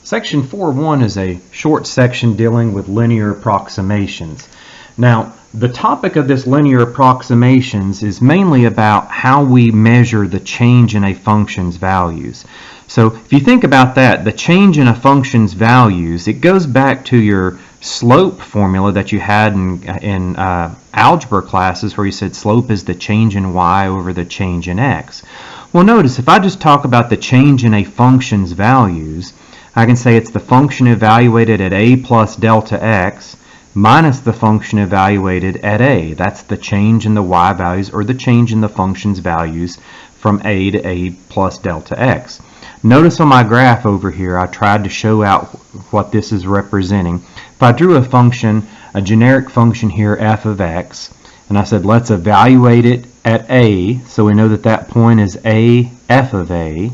Section 4.1 is a short section dealing with linear approximations. Now, the topic of this linear approximations is mainly about how we measure the change in a function's values. So if you think about that, the change in a function's values, it goes back to your slope formula that you had in algebra classes, where you said slope is the change in y over the change in x. Well, notice if I just talk about the change in a function's values, I can say it's the function evaluated at a plus delta x minus the function evaluated at a. That's the change in the y values, or the change in the function's values from a to a plus delta x. Notice on my graph over here, I tried to show out what this is representing. If I drew a function, a generic function here, f of x, and I said let's evaluate it at a, so we know that that point is a f of a,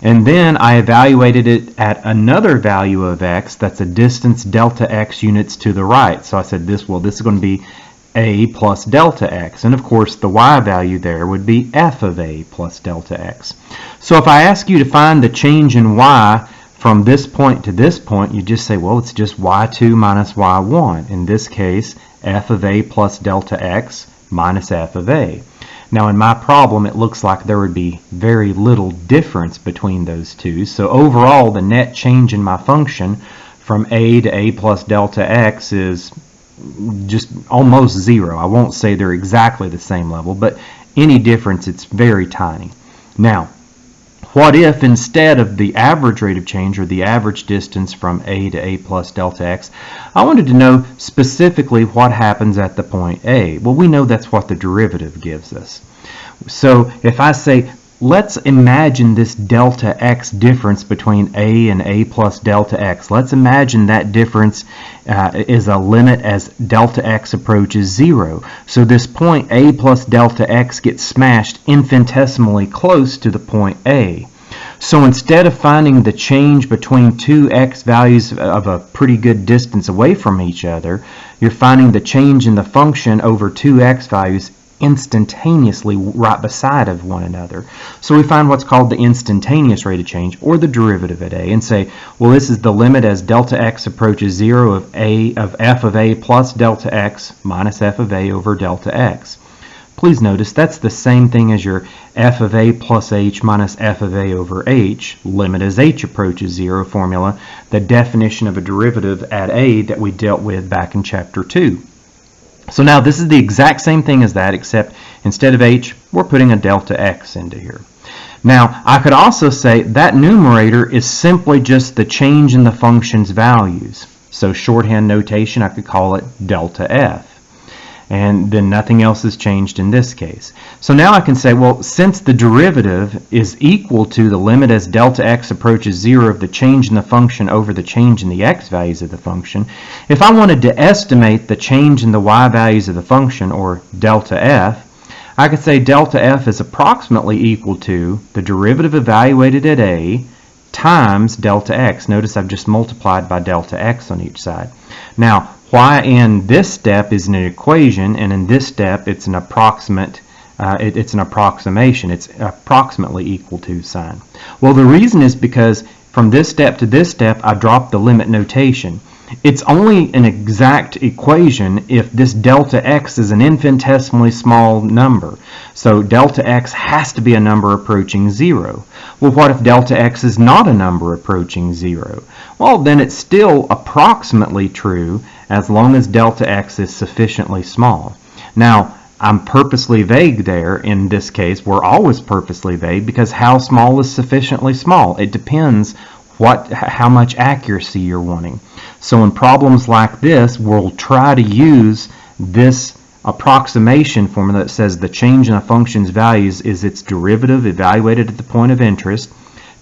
and then I evaluated it at another value of x that's a distance delta x units to the right. So I said this is going to be a plus delta x, and of course the y value there would be f of a plus delta x. So if I ask you to find the change in y from this point to this point, you just say, well, it's just y2 minus y1. In this case, f of a plus delta x minus f of a. Now in my problem, it looks like there would be very little difference between those two. So overall, the net change in my function from a to a plus delta x is just almost zero. I won't say they're exactly the same level, but any difference, it's very tiny. Now, what if instead of the average rate of change, or the average distance from a to a plus delta x, I wanted to know specifically what happens at the point a? Well, we know that's what the derivative gives us. So if I say, let's imagine this delta x difference between a and a plus delta x. Let's imagine that difference is a limit as delta x approaches 0. So this point a plus delta x gets smashed infinitesimally close to the point a. So instead of finding the change between two x values of a pretty good distance away from each other, you're finding the change in the function over two x values instantaneously right beside of one another. So we find what's called the instantaneous rate of change, or the derivative at a, and say, well, this is the limit as delta x approaches 0 of f of a plus delta x minus f of a over delta x. Please notice that's the same thing as your f of a plus h minus f of a over h, limit as h approaches 0 formula, the definition of a derivative at a that we dealt with back in chapter 2. So now this is the exact same thing as that, except instead of h, we're putting a delta x into here. Now, I could also say that numerator is simply just the change in the function's values. So shorthand notation, I could call it delta f. And then nothing else has changed in this case. So now I can say, well, since the derivative is equal to the limit as delta x approaches 0 of the change in the function over the change in the x values of the function, if I wanted to estimate the change in the y values of the function, or delta f, I could say delta f is approximately equal to the derivative evaluated at a times delta x. Notice I've just multiplied by delta x on each side. Now, y in this step is an equation, and in this step it's an approximate. It's an approximation. It's approximately equal to sign. Well, the reason is because from this step to this step I dropped the limit notation. It's only an exact equation if this delta x is an infinitesimally small number. So delta x has to be a number approaching 0. Well, what if delta x is not a number approaching 0? Well, then it's still approximately true as long as delta x is sufficiently small. Now, I'm purposely vague there. In this case, we're always purposely vague, because how small is sufficiently small? It depends how much accuracy you're wanting. So in problems like this, we'll try to use this approximation formula that says the change in a function's values is its derivative evaluated at the point of interest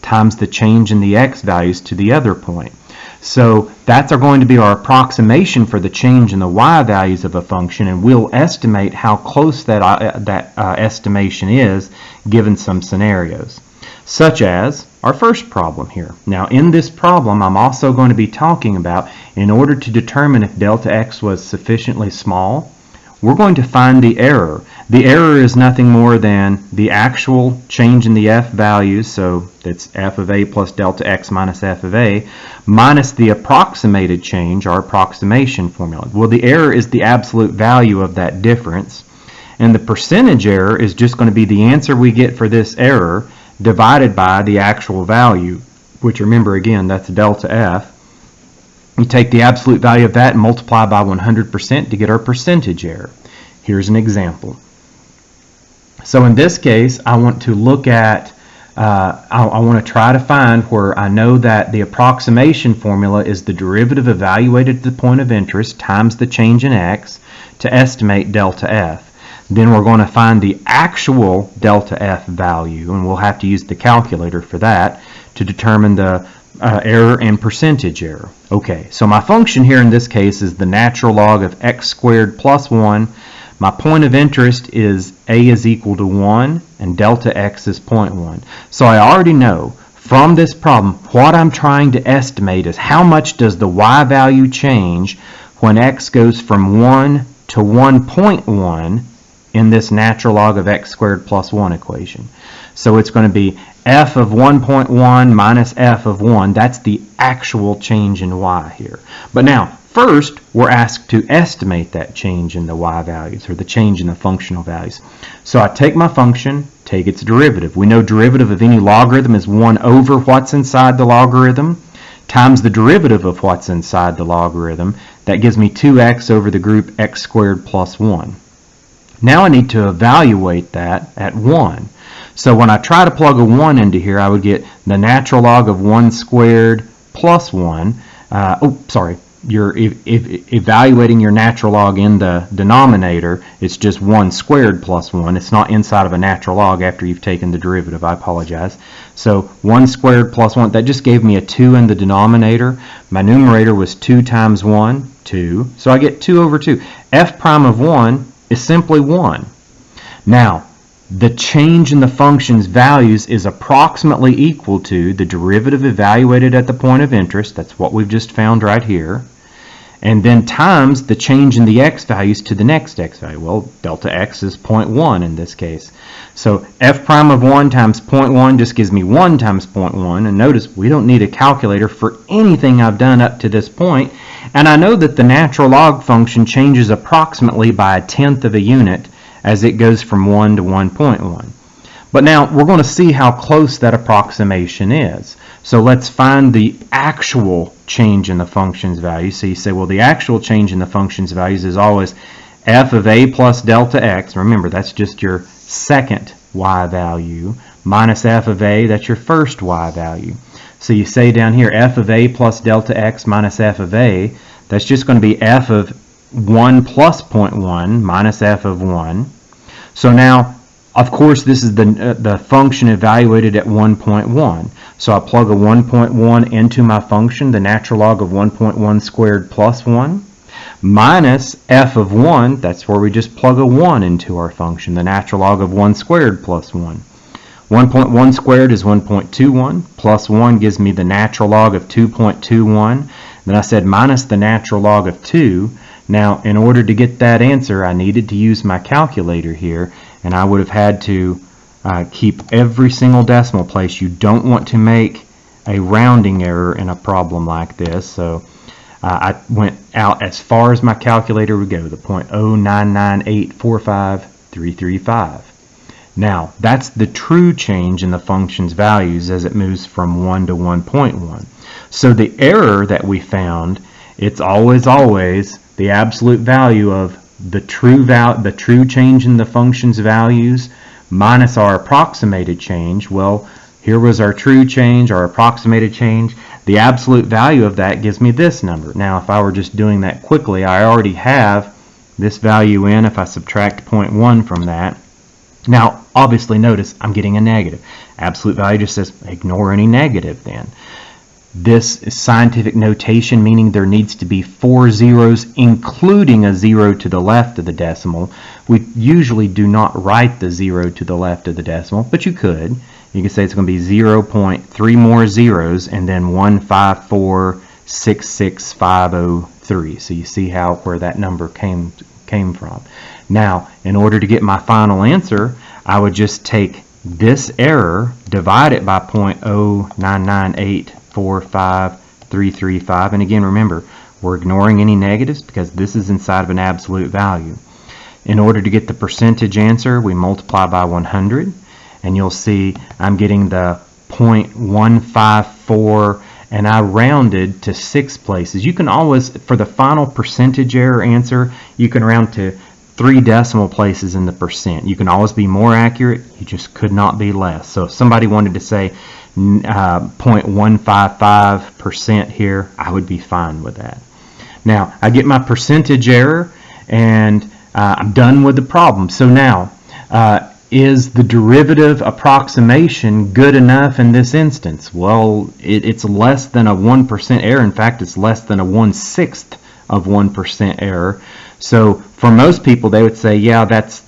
times the change in the x values to the other point. So that's going to be our approximation for the change in the y values of a function, and we'll estimate how close that estimation is given some scenarios, such as our first problem here. Now in this problem, I'm also going to be talking about, in order to determine if delta x was sufficiently small, we're going to find the error. The error is nothing more than the actual change in the f values, so that's f of a plus delta x minus f of a, minus the approximated change, our approximation formula. Well, the error is the absolute value of that difference, and the percentage error is just going to be the answer we get for this error divided by the actual value, which, remember again, that's delta f. We take the absolute value of that and multiply by 100% to get our percentage error. Here's an example. So in this case, I want to look at, I want to try to find where I know that the approximation formula is the derivative evaluated at the point of interest times the change in x to estimate delta f. Then we're going to find the actual delta f value, and we'll have to use the calculator for that to determine the error and percentage error. Okay, so my function here in this case is the natural log of x squared plus 1. My point of interest is a is equal to 1 and delta x is 0.1. So I already know from this problem what I'm trying to estimate is how much does the y value change when x goes from 1 to 1.1 in this natural log of x squared plus 1 equation. So it's going to be f of 1.1 minus f of 1. That's the actual change in y here. But now, first, we're asked to estimate that change in the y values, or the change in the functional values. So I take my function, take its derivative. We know derivative of any logarithm is 1 over what's inside the logarithm times the derivative of what's inside the logarithm. That gives me 2x over the group x squared plus 1. Now I need to evaluate that at 1. So when I try to plug a 1 into here, I would get the natural log of 1 squared plus 1. You're evaluating your natural log in the denominator. It's just 1 squared plus 1. It's not inside of a natural log after you've taken the derivative. I apologize. So 1 squared plus 1, that just gave me a 2 in the denominator. My numerator was 2 times 1, 2. So I get 2 over 2. F prime of 1 is simply 1. Now, the change in the function's values is approximately equal to the derivative evaluated at the point of interest. That's what we've just found right here. And then times the change in the x values to the next x value. Well, delta x is 0.1 in this case. So f prime of 1 times 0.1 just gives me 1 times 0.1. And notice we don't need a calculator for anything I've done up to this point. And I know that the natural log function changes approximately by 1/10 of a unit as it goes from 1 to 1.1. But now we're going to see how close that approximation is. So let's find the actual change in the function's value. So you say, well, the actual change in the function's values is always f of a plus delta x. Remember, that's just your second y value, minus f of a, that's your first y value. So you say down here, f of a plus delta x minus f of a, that's just going to be f of 1 plus 0.1 minus f of 1. So now, of course, this is the function evaluated at 1.1. So I plug a 1.1 into my function, the natural log of 1.1 squared plus 1, minus f of 1, that's where we just plug a 1 into our function, the natural log of 1 squared plus 1. 1.1 squared is 1.21, plus 1 gives me the natural log of 2.21. Then I said minus the natural log of 2. Now, in order to get that answer, I needed to use my calculator here, and I would have had to keep every single decimal place. You don't want to make a rounding error in a problem like this, so I went out as far as my calculator would go, the 0.099845335. Now, that's the true change in the function's values as it moves from 1 to 1.1. So the error that we found, it's always the absolute value of the true change in the function's values minus our approximated change. Well, here was our true change, our approximated change. The absolute value of that gives me this number. Now, if I were just doing that quickly, I already have this value in if I subtract 0.1 from that. Now, obviously, notice I'm getting a negative. Absolute value just says ignore any negative then. This is scientific notation, meaning there needs to be 4 zeros, including a 0 to the left of the decimal. We usually do not write the 0 to the left of the decimal, but you could. You can say it's going to be 0.3 more zeros, and then 154,66503. So you see where that number came from. Now, in order to get my final answer, I would just take this error, divide it by 0.099845335, and again, remember, we're ignoring any negatives because this is inside of an absolute value. In order to get the percentage answer, we multiply by 100, and you'll see I'm getting the 0.154, and I rounded to 6 places. You can always, for the final percentage error answer, you can round to 3 decimal places in the percent. You can always be more accurate, you just could not be less. So if somebody wanted to say 0.155% here, I would be fine with that. Now, I get my percentage error, and I'm done with the problem. So now, is the derivative approximation good enough in this instance? Well, it's less than a 1% error. In fact, it's less than a 1/6 of 1% error. So for most people, they would say, yeah, that's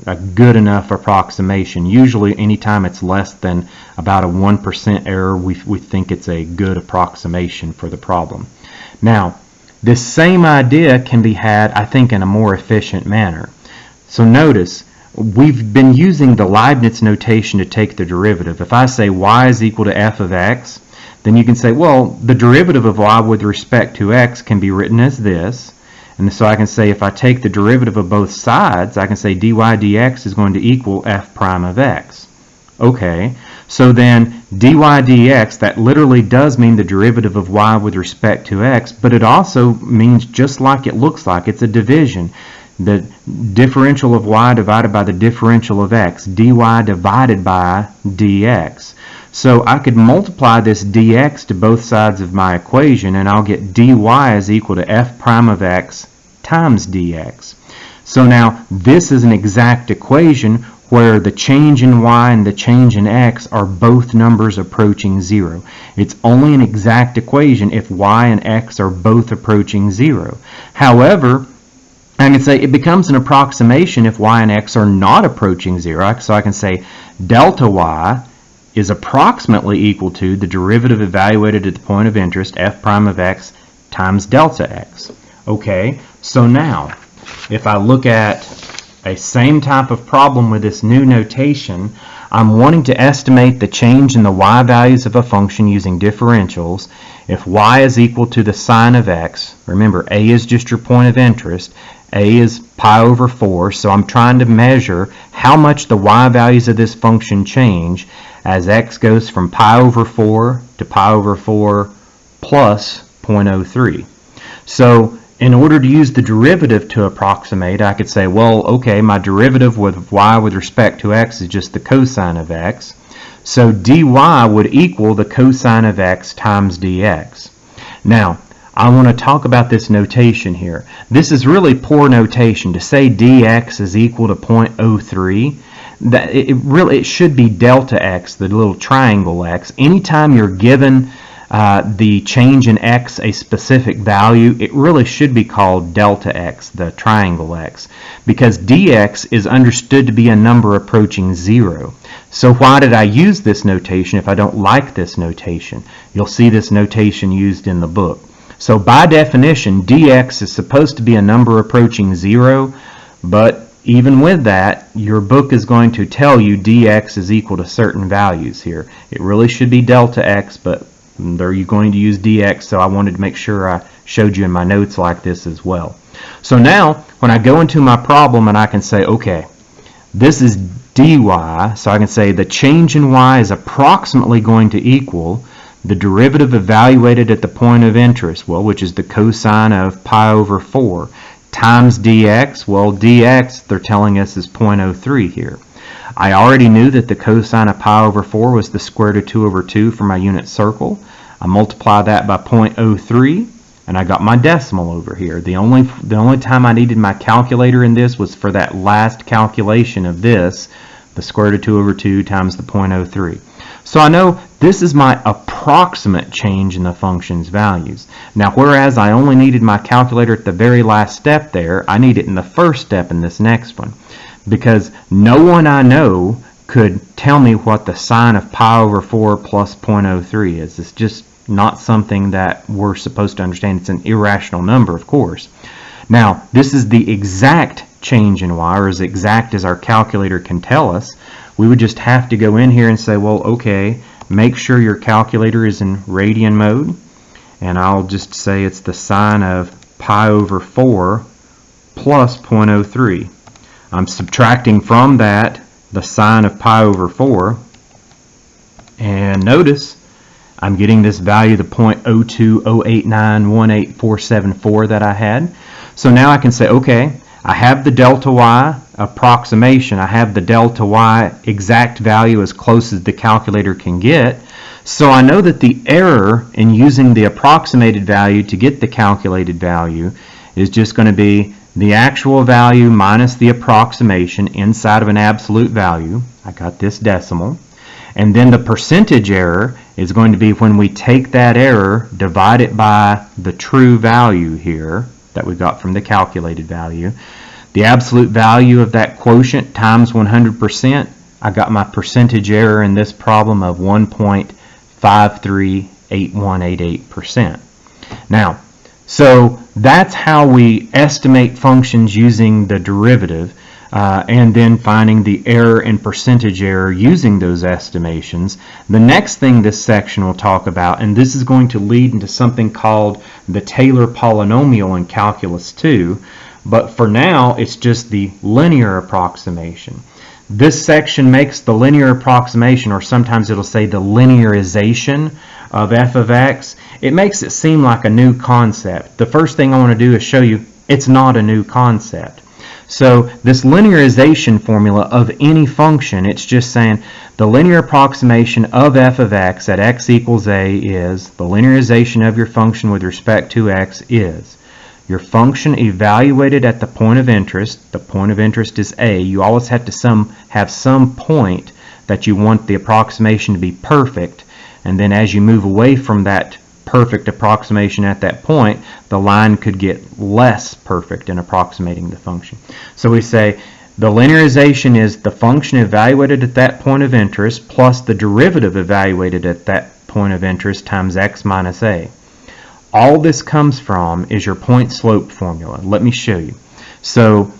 a good enough approximation. Usually, anytime it's less than about a 1% error, we think it's a good approximation for the problem. Now, this same idea can be had, I think, in a more efficient manner. So notice, we've been using the Leibniz notation to take the derivative. If I say y is equal to f of x, then you can say, well, the derivative of y with respect to x can be written as this. And so I can say, if I take the derivative of both sides, I can say dy dx is going to equal f prime of x. Okay, so then dy dx, that literally does mean the derivative of y with respect to x, but it also means just like it looks like, it's a division. The differential of y divided by the differential of x, dy divided by dx. So I could multiply this dx to both sides of my equation, and I'll get dy is equal to f prime of x times dx. So now this is an exact equation where the change in y and the change in x are both numbers approaching 0. It's only an exact equation if y and x are both approaching 0. However, I can say it becomes an approximation if y and x are not approaching 0. So I can say delta y is approximately equal to the derivative evaluated at the point of interest, f prime of x times delta x. Okay, so now if I look at a same type of problem with this new notation, I'm wanting to estimate the change in the y values of a function using differentials. If y is equal to the sine of x, remember a is just your point of interest, a is pi over 4, so I'm trying to measure how much the y values of this function change as x goes from pi over 4 to pi over 4 plus 0.03. So in order to use the derivative to approximate, I could say, well, okay, my derivative with y with respect to x is just the cosine of x. So dy would equal the cosine of x times dx. Now, I want to talk about this notation here. This is really poor notation. To say dx is equal to 0.03, that it should be delta x, the little triangle x. Anytime you're given the change in x a specific value, it really should be called delta x, the triangle x, because dx is understood to be a number approaching 0. So why did I use this notation if I don't like this notation? You'll see this notation used in the book. So by definition, dx is supposed to be a number approaching 0, but even with that, your book is going to tell you dx is equal to certain values here. It really should be delta x, but they're going to use dx, so I wanted to make sure I showed you in my notes like this as well. So now, when I go into my problem and I can say, okay, this is dy, so I can say the change in y is approximately going to equal the derivative evaluated at the point of interest, well, which is the cosine of pi over 4, times dx. Well, dx, they're telling us, is 0.03 here. I already knew that the cosine of pi over 4 was the square root of 2 over 2 for my unit circle. I multiply that by 0.03, and I got my decimal over here. The only time I needed my calculator in this was for that last calculation of this, the square root of 2 over 2 times the 0.03. So I know this is my approximate change in the function's values. Now, whereas I only needed my calculator at the very last step there, I need it in the first step in this next one, because no one I know could tell me what the sine of pi over 4 plus 0.03 is. It's just not something that we're supposed to understand. It's an irrational number, of course. Now, this is the exact change in y, or as exact as our calculator can tell us. We would just have to go in here and say, well, okay, make sure your calculator is in radian mode, and I'll just say it's the sine of pi over 4 plus 0.03. I'm subtracting from that the sine of pi over 4, and notice I'm getting this value, the 0.02089184474 that I had. So now I can say, okay, I have the delta y approximation. I have the delta y exact value as close as the calculator can get. So I know that the error in using the approximated value to get the calculated value is just going to be the actual value minus the approximation inside of an absolute value. I got this decimal. And then the percentage error is going to be when we take that error, divide it by the true value here that we got from the calculated value. The absolute value of that quotient times 100%, I got my percentage error in this problem of 1.538188%. Now, so that's how we estimate functions using the derivative, and then finding the error and percentage error using those estimations. The next thing this section will talk about, and this is going to lead into something called the Taylor polynomial in Calculus 2, but for now it's just the linear approximation. This section makes the linear approximation, or sometimes it'll say the linearization of f of x, it makes it seem like a new concept. The first thing I want to do is show you it's not a new concept. So this linearization formula of any function, it's just saying the linear approximation of f of x at x equals a is, the linearization of your function with respect to x is your function evaluated at the point of interest. The point of interest is a. You always have to have some point that you want the approximation to be perfect, and then as you move away from that perfect approximation at that point, the line could get less perfect in approximating the function. So we say the linearization is the function evaluated at that point of interest plus the derivative evaluated at that point of interest times x minus a. All this comes from is your point slope formula. Let me show you. So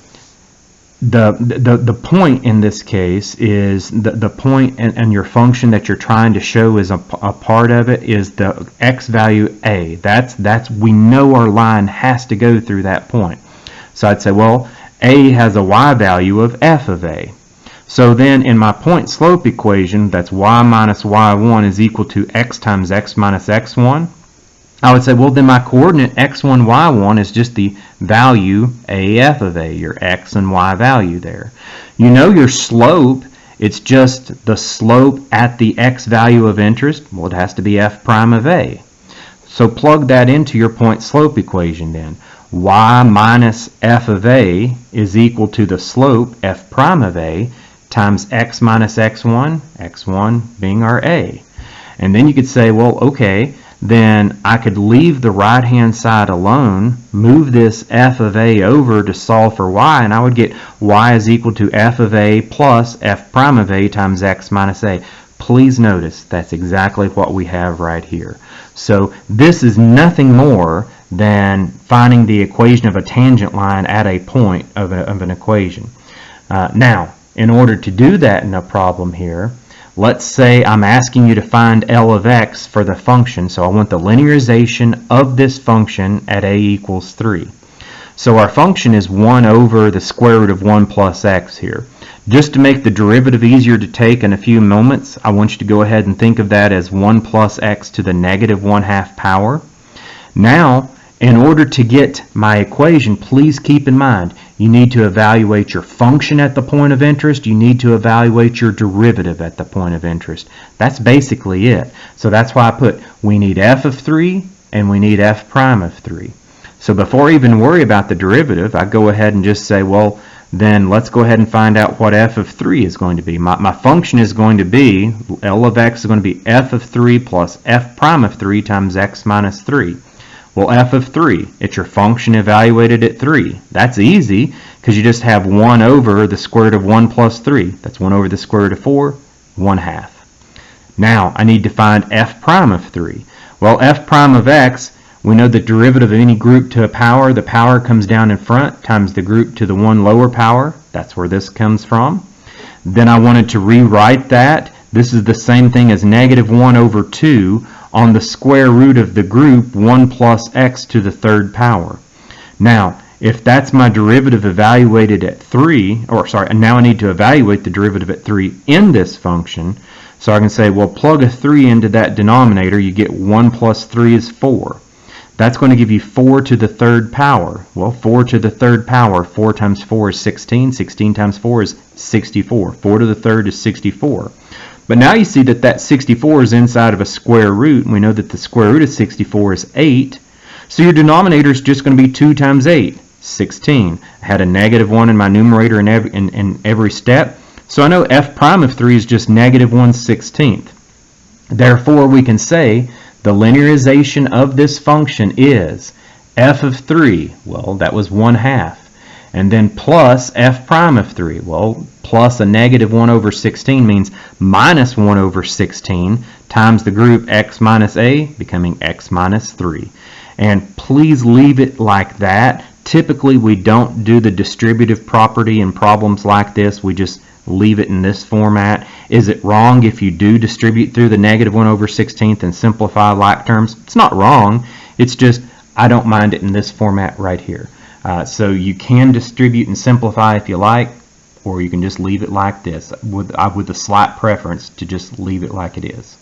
the point in this case is the point, and your function that you're trying to show is a part of it is the x value a. That's we know our line has to go through that point. So I'd say, well, a has a y value of f of a. So then in my point slope equation, that's y minus y1 is equal to x times x minus x1. I would say, well, then my coordinate x1, y1 is just the value af of a, your x and y value there. You know your slope, it's just the slope at the x value of interest. Well, it has to be f prime of a. So plug that into your point slope equation then. Y minus f of a is equal to the slope f prime of a times x minus x1, x1 being our a. And then you could say, well, okay, then I could leave the right hand side alone, move this f of a over to solve for y, and I would get y is equal to f of a plus f prime of a times x minus a. Please notice that's exactly what we have right here. So this is nothing more than finding the equation of a tangent line at a point of an equation. Now, in order to do that in a problem here, let's say I'm asking you to find L of x for the function, so I want the linearization of this function at a equals 3. So our function is 1 over the square root of 1 plus x here. Just to make the derivative easier to take in a few moments, I want you to go ahead and think of that as 1 plus x to the negative 1/2 power. Now, in order to get my equation, please keep in mind, you need to evaluate your function at the point of interest. You need to evaluate your derivative at the point of interest. That's basically it. So that's why I put we need f of 3 and we need f prime of 3. So before I even worry about the derivative, I go ahead and just say, well, then let's go ahead and find out what f of 3 is going to be. My function is going to be, L of x is going to be f of 3 plus f prime of 3 times x minus 3. Well, f of 3, it's your function evaluated at 3. That's easy because you just have 1 over the square root of 1 plus 3. That's 1 over the square root of 4, 1/2. Now, I need to find f prime of 3. Well, f prime of x, We know the derivative of any group to a power, the power comes down in front times the group to the one lower power. That's where this comes from. Then I wanted to rewrite that. This is the same thing as negative 1 over 2 on the square root of the group 1 plus x to the third power. Now, if that's my derivative evaluated at 3, now I need to evaluate the derivative at 3 in this function. So I can say, well, plug a 3 into that denominator, you get 1 plus 3 is 4. That's going to give you 4 to the third power. Well, 4 to the third power, 4 times 4 is 16. 16 times 4 is 64. 4 to the third is 64. But now you see that that 64 is inside of a square root, and we know that the square root of 64 is 8. So your denominator is just going to be 2 times 8, 16. I had a negative 1 in my numerator in every step. So I know f prime of 3 is just negative 1/16. Therefore, we can say the linearization of this function is f of 3, well, that was 1/2. And then plus f prime of 3, well, plus a negative 1 over 16 means minus 1 over 16 times the group x minus a, becoming x minus 3. And please leave it like that. Typically, we don't do the distributive property in problems like this. We just leave it in this format. Is it wrong if you do distribute through the negative 1 over 16th and simplify like terms? It's not wrong. It's just I don't mind it in this format right here. So you can distribute and simplify if you like, or you can just leave it like this with a slight preference to just leave it like it is.